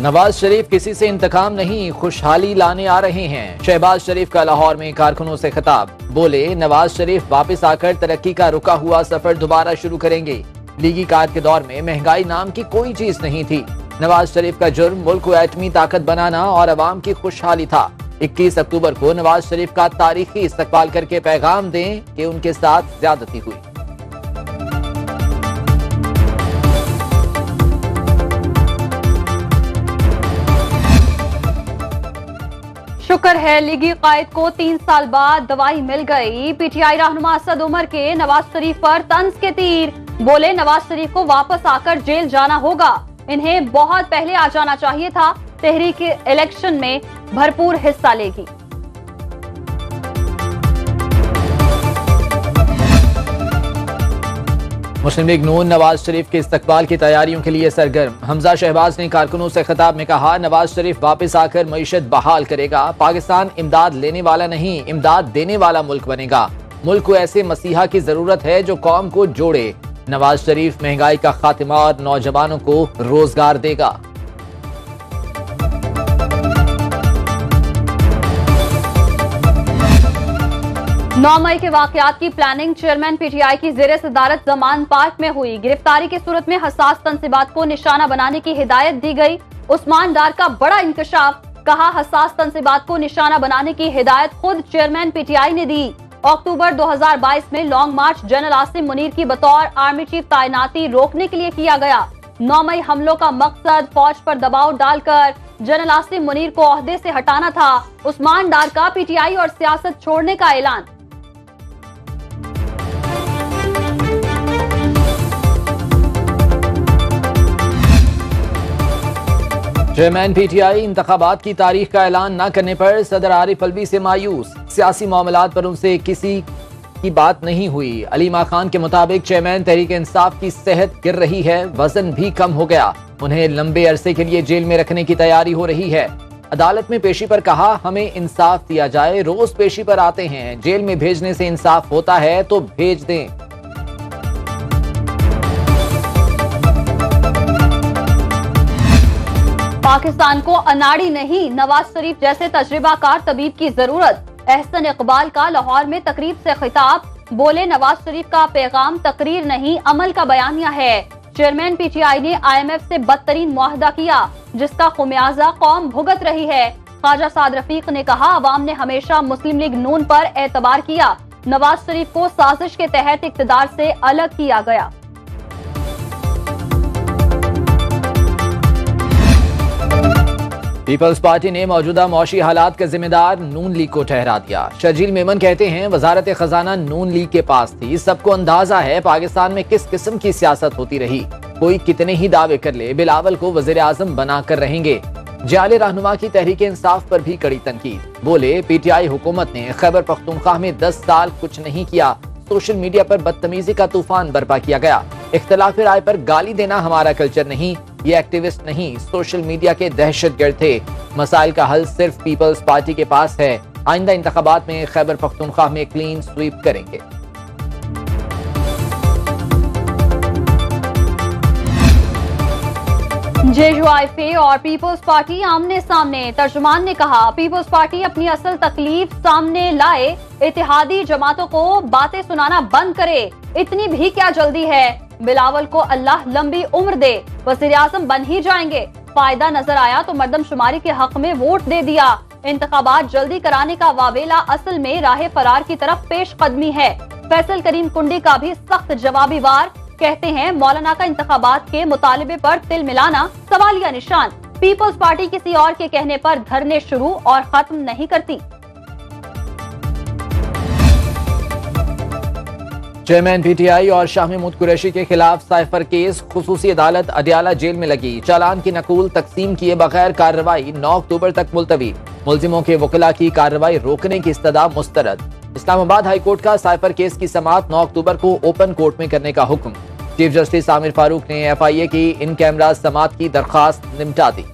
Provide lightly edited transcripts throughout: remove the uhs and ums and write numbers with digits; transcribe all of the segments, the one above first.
नवाज शरीफ किसी से इंतकाम नहीं, खुशहाली लाने आ रहे हैं। शहबाज शरीफ का लाहौर में कारकुनों से खिताब। बोले, नवाज शरीफ वापस आकर तरक्की का रुका हुआ सफर दोबारा शुरू करेंगे। लीगी कायद के दौर में महंगाई नाम की कोई चीज नहीं थी। नवाज शरीफ का जुर्म मुल्क को एटमी ताकत बनाना और अवाम की खुशहाली था। 21 अक्टूबर को नवाज शरीफ का तारीखी इस्तकबाल करके पैगाम दें कि उनके साथ ज्यादती हुई। शुक्र है लीगी कायद को 3 साल बाद दवाई मिल गई। पीटीआई रहनुमा असद उमर के नवाज शरीफ पर तंज के तीर। बोले, नवाज शरीफ को वापस आकर जेल जाना होगा। इन्हें बहुत पहले आ जाना चाहिए था। तहरीक इलेक्शन में भरपूर हिस्सा लेगी। मुस्लिम लीग नून नवाज शरीफ के इस्तकबाल की तैयारियों के लिए सरगर्म। हमजा शहबाज ने कारकुनों से खिताब में कहा, नवाज शरीफ वापस आकर मईशत बहाल करेगा। पाकिस्तान इमदाद लेने वाला नहीं, इमदाद देने वाला मुल्क बनेगा। मुल्क को ऐसे मसीहा की जरूरत है जो कौम को जोड़े। नवाज शरीफ महंगाई का खात्मा और नौजवानों को रोजगार देगा। 9 मई के वाकयात की प्लानिंग चेयरमैन पीटीआई की ज़ेरे सदारत जमान पार्क में हुई। गिरफ्तारी की सूरत में हसास तंसीबात को निशाना बनाने की हिदायत दी गई। उस्मान डार का बड़ा इंकशाफ। कहा, हसास तंसीबात को निशाना बनाने की हिदायत खुद चेयरमैन पीटीआई ने दी। अक्टूबर 2022 में लॉन्ग मार्च जनरल आसिम मुनीर की बतौर आर्मी चीफ तैनाती रोकने के लिए किया गया। 9 मई हमलों का मकसद फौज पर दबाव डालकर जनरल आसिम मुनीर को ओहदे से हटाना था। उस्मान डार का पीटीआई और सियासत छोड़ने का ऐलान। चेयरमैन पीटीआई इंतखाबात की तारीख का ऐलान न करने पर सदर आरिफ अलवी से मायूस। सियासी मामलात पर उनसे किसी की बात नहीं हुई। अलीमा खान के मुताबिक चेयरमैन तहरीक इंसाफ की सेहत गिर रही है, वजन भी कम हो गया। उन्हें लंबे अरसे के लिए जेल में रखने की तैयारी हो रही है। अदालत में पेशी पर कहा, हमें इंसाफ दिया जाए। रोज पेशी पर आते हैं, जेल में भेजने से इंसाफ होता है तो भेज दें। पाकिस्तान को अनाड़ी नहीं, नवाज शरीफ जैसे तजर्बाकार तबीब की जरूरत। एहसन इकबाल का लाहौर में तकरीब से खिताब। बोले, नवाज शरीफ का पैगाम तकरीर नहीं, अमल का बयानिया है। चेयरमैन पीटीआई ने IMF से बदतरीन मुआहदा किया, जिसका खुमियाजा कौम भुगत रही है। ख्वाजा साद रफीक ने कहा, अवाम ने हमेशा मुस्लिम लीग नून पर एतबार किया। नवाज शरीफ को साजिश के तहत इक्तदार से अलग किया गया। पीपल्स पार्टी ने मौजूदा मौशी हालात का जिम्मेदार नून लीग को ठहरा दिया। शर्जील मेमन कहते हैं, वजारत खजाना नून लीग के पास थी। सबको अंदाजा है पाकिस्तान में किस किस्म की सियासत होती रही। कोई कितने ही दावे कर ले, बिलावल को वजीर आजम बनाकर रहेंगे। जाले रहनुमा की तहरीक इंसाफ पर भी कड़ी तनकीद। बोले, पीटीआई हुकूमत ने खैबर पख्तूनख्वा में 10 साल कुछ नहीं किया। सोशल मीडिया पर बदतमीजी का तूफान बर्पा किया गया। इख्तलाफ राय पर गाली देना हमारा कल्चर नहीं। ये एक्टिविस्ट नहीं, सोशल मीडिया के दहशतगर्द थे। मसाइल का हल सिर्फ पीपल्स पार्टी के पास है। आइंदा इंतखाबात में खैबर पख्तूनख्वा में क्लीन स्वीप करेंगे। JUIF और पीपल्स पार्टी आमने सामने। तर्जुमान ने कहा, पीपल्स पार्टी अपनी असल तकलीफ सामने लाए। इत्तेहादी जमातों को बातें सुनाना बंद करे। इतनी भी क्या जल्दी है। बिलावल को अल्लाह लंबी उम्र दे, वज़ीर आज़म बन ही जाएंगे। फायदा नजर आया तो मर्दमशुमारी के हक में वोट दे दिया। इंतखाबात जल्दी कराने का वावेला असल में राह फरार की तरफ पेश कदमी है। फैसल करीम कुंडी का भी सख्त जवाबी वार। कहते हैं, मौलाना का इंतखाबात के मुतालिबे पर तिल मिलाना सवालिया निशान। पीपल्स पार्टी किसी और के कहने पर धरने शुरू और खत्म नहीं करती। चेयरमैन पीटीआई और शाह महमूद कुरैशी के खिलाफ साइफर केस। खुसूसी अदालत अडियाला जेल में लगी। चालान की नकूल तकसीम किए बगैर कार्रवाई 9 अक्टूबर तक मुलतवी। मुलजिमों के वकीला की कार्रवाई रोकने की इस्तदा मुस्तरद। इस्लामाबाद हाई कोर्ट का साइफर केस की समाअत 9 अक्टूबर को ओपन कोर्ट में करने का हुक्म। चीफ जस्टिस आमिर फारूक ने FIA की इन कैमरा समाअत की दरखास्त निपटा दी।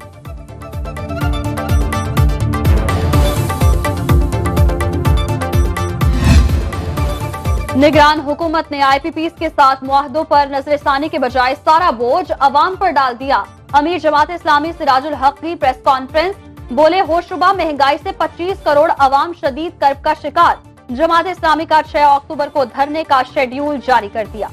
निगरान हुकूमत ने IPPs के साथ मुआहदों पर नजरसानी के बजाय सारा बोझ अवाम पर डाल दिया। अमीर जमात इस्लामी सिराजुल हक की प्रेस कॉन्फ्रेंस, बोले होशरुबा महंगाई से 25 करोड़ अवाम शदीद कर्ब का शिकार। जमात इस्लामी का 6 अक्टूबर को धरने का शेड्यूल जारी कर दिया।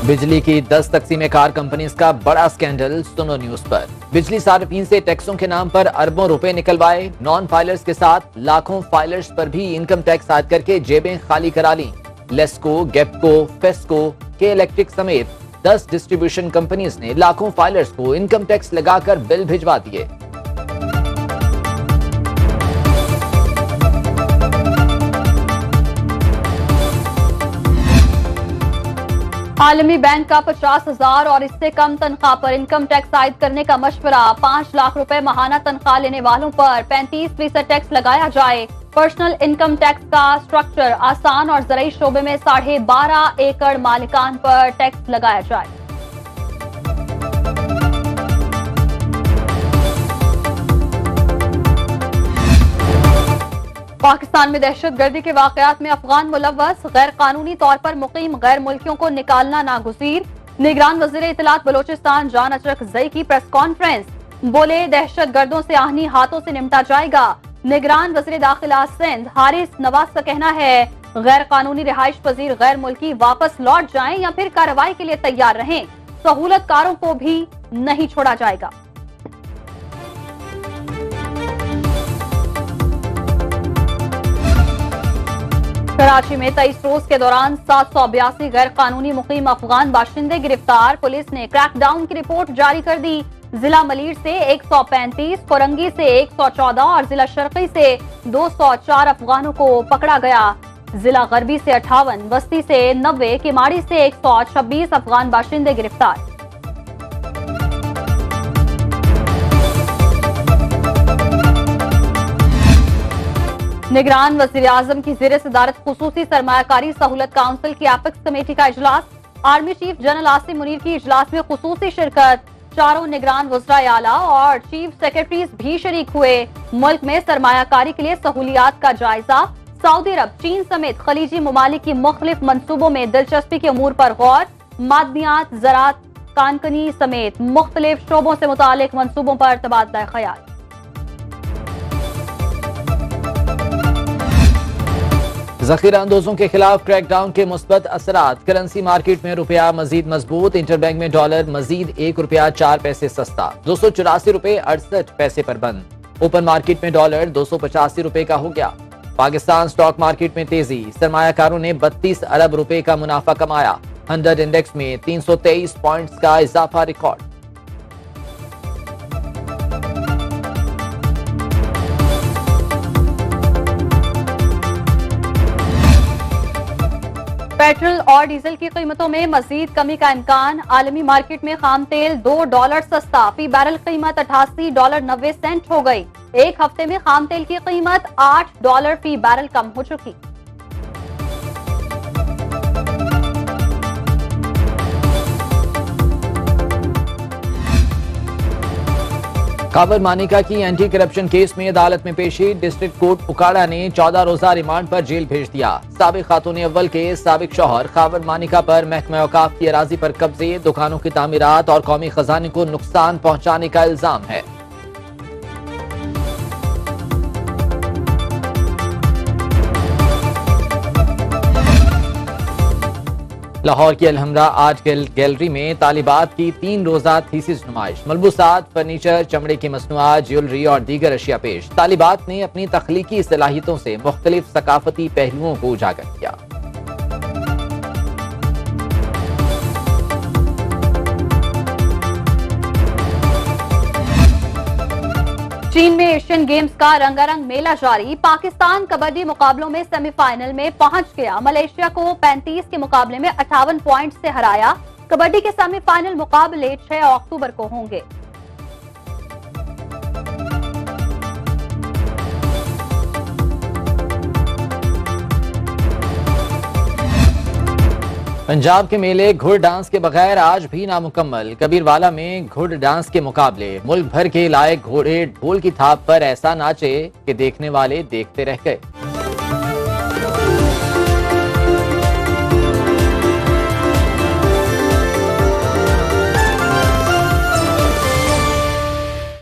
बिजली की 10 तकसीम कार कंपनीज का बड़ा स्कैंडल, सुनो न्यूज पर। बिजली सार्फिन से टैक्सों के नाम पर अरबों रुपए निकलवाए, नॉन फाइलर्स के साथ लाखों फाइलर्स पर भी इनकम टैक्स आयद करके जेबें खाली करा ली। लेस्को, गेपको, फेस्को, के इलेक्ट्रिक समेत 10 डिस्ट्रीब्यूशन कंपनीज ने लाखों फाइलर्स को इनकम टैक्स लगाकर बिल भिजवा दिए। आलमी बैंक का 50,000 और इससे कम तनख्वाह पर इनकम टैक्स आयद करने का मशवरा। 5 लाख रुपए माहाना तनख्वाह लेने वालों पर 35% टैक्स लगाया जाए। पर्सनल इनकम टैक्स का स्ट्रक्चर आसान और ज़राई शोबे में 12.5 एकड़ मालिकान पर टैक्स लगाया जाए। पाकिस्तान में दहशतगर्दी के वाकयात में अफगान मुलव्वस, गैर कानूनी तौर पर मुकीम गैर मुल्कियों को निकालना नागुज़ीर। निगरान वज़ीर इत्तलात बलोचिस्तान जान अचरकज़ई की प्रेस कॉन्फ्रेंस, बोले दहशतगर्दों से आहनी हाथों से निपटा जाएगा। निगरान वज़ीर दाखिला सिंध हारिस नवाज का कहना है, गैर कानूनी रिहाइश पजीर गैर मुल्की वापस लौट जाएं या फिर कार्रवाई के लिए तैयार रहें। सहूलतकारों को भी नहीं छोड़ा जाएगा। कराची में 23 रोज के दौरान 782 गैर कानूनी मुकीम अफगान बाशिंदे गिरफ्तार। पुलिस ने क्रैकडाउन की रिपोर्ट जारी कर दी। जिला मलीर से 135, कोरंगी से 114 और जिला शर्की से 204 अफगानों को पकड़ा गया। जिला गरबी से 58, बस्ती से 90, किमाड़ी से 126 अफगान बाशिंदे गिरफ्तार। निगरान वज़ीर आज़म की ज़ेरे सदारत खुसूसी सरमायाकारी सहूलत काउंसिल की एपिक्स कमेटी का इजलास। Army chief general Asim Munir की इजलास में खुसूसी शिरकत। चारों निगरान वज़राए आला और चीफ सेक्रेटरीज भी शरीक हुए। मुल्क में सरमायाकारी के लिए सहूलियात का जायजा। सऊदी अरब, चीन समेत खलीजी ममालिक की मुख्तलिफ मंसूबों में दिलचस्पी के अमूर पर गौर। मादनियात, ज़राअत, कानकनी समेत मुख्तलिफ शोबों से मुतालिक मंसूबों पर तबादला ख्याल। जखीरा अंदोजों के खिलाफ क्रैकडाउन के मुस्बत असरात। करेंसी मार्केट में रुपया मजीद मजबूत। इंटरबैंक में डॉलर मजीद 1 रुपया 4 पैसे सस्ता, 284 रुपए 68 पैसे पर बंद। ओपन मार्केट में डॉलर 285 रुपए का हो गया। पाकिस्तान स्टॉक मार्केट में तेजी। सरमायाकारों ने 32 अरब रुपए का मुनाफा कमाया। 100 इंडेक्स में 323 पॉइंट्स का इजाफा रिकॉर्ड। पेट्रोल और डीजल की कीमतों में मजीद कमी का इम्कान। आलमी मार्केट में खाम तेल $2 सस्ता, फी बैरल कीमत $88.90 हो गई। एक हफ्ते में खाम तेल की कीमत $8 फी बैरल कम हो चुकी। काबर मानिका की एंटी करप्शन केस में अदालत में पेशी। डिस्ट्रिक्ट कोर्ट उकाड़ा ने 14 रोजा रिमांड पर जेल भेज दिया। साबिक खातून अव्वल के साबिक शौहर काबर मानिका पर महकमा औकाफ की अराजी पर कब्जे, दुकानों की तामीरात और कौमी खजाने को नुकसान पहुंचाने का इल्जाम है। लाहौर की अलहमरा आर्ट गैलरी में तालिबात की 3 रोजा थीसिस नुमाइश। मलबूसात, फर्नीचर, चमड़े की मसनूआत, ज्वेलरी और दीगर अशिया पेश। तालिबात ने अपनी तख्लीकी सलाहियतों से मुख्तलिफ सकाफती पहलुओं को उजागर किया। चीन में एशियन गेम्स का रंगारंग मेला जारी। पाकिस्तान कबड्डी मुकाबलों में सेमीफाइनल में पहुंच गया। मलेशिया को 35 के मुकाबले में 58 पॉइंट्स से हराया। कबड्डी के सेमीफाइनल मुकाबले 6 अक्टूबर को होंगे। पंजाब के मेले घुड़ डांस के बगैर आज भी नामुकम्मल। कबीरवाला में घुड़ डांस के मुकाबले, मुल्क भर के लायक घोड़े ढोल की थाप पर ऐसा नाचे कि देखने वाले देखते रह गए।